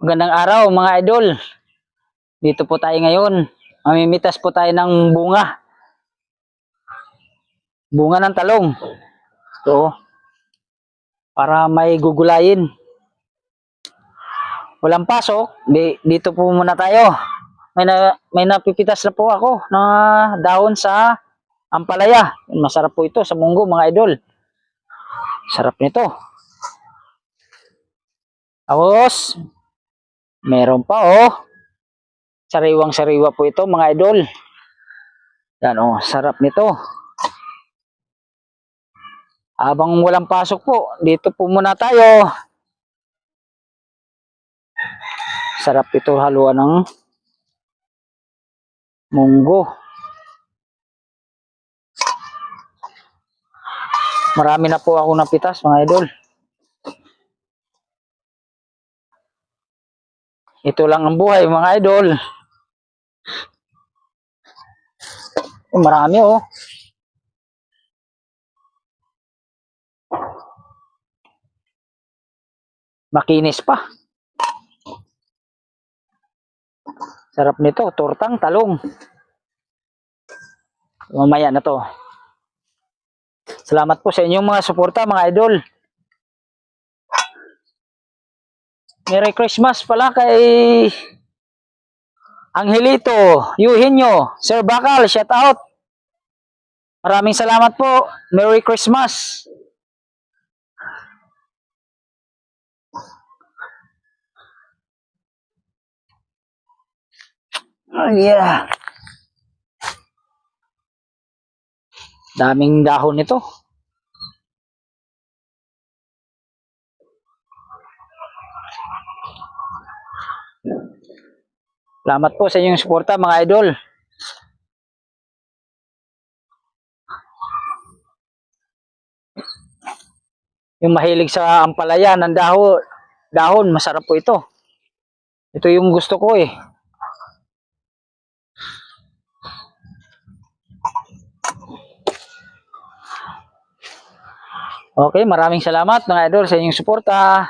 Magandang araw mga idol. Dito po tayo ngayon. Mamimitas po tayo ng bunga. Bunga ng talong. Ito. Para may gugulayin. Walang pasok. Dito po muna tayo. May napipitas na po ako na dahon sa ampalaya. Masarap po ito sa munggo mga idol. Sarap nito. Tapos, meron pa oh. Sariwang-sariwa po ito mga idol. Yan oh, sarap nito. Habang walang pasok po, dito po muna tayo. Sarap ito haluan ng munggo. Marami na po ako napitas mga idol. Ito lang ang buhay mga idol. Marami oh. Makinis pa. Sarap nito, tortang talong. Mamaya na to. Salamat po sa inyong mga suporta mga idol. Merry Christmas pala kay Angelito, Eugenio, Sir Bakal, shout out. Maraming salamat po. Merry Christmas. Oh yeah. Daming dahon nito. Salamat po sa inyong suporta mga idol. Yung mahilig sa ampalaya ng dahon, masarap po ito. Ito yung gusto ko eh. Okay, maraming salamat mga idol sa inyong suporta.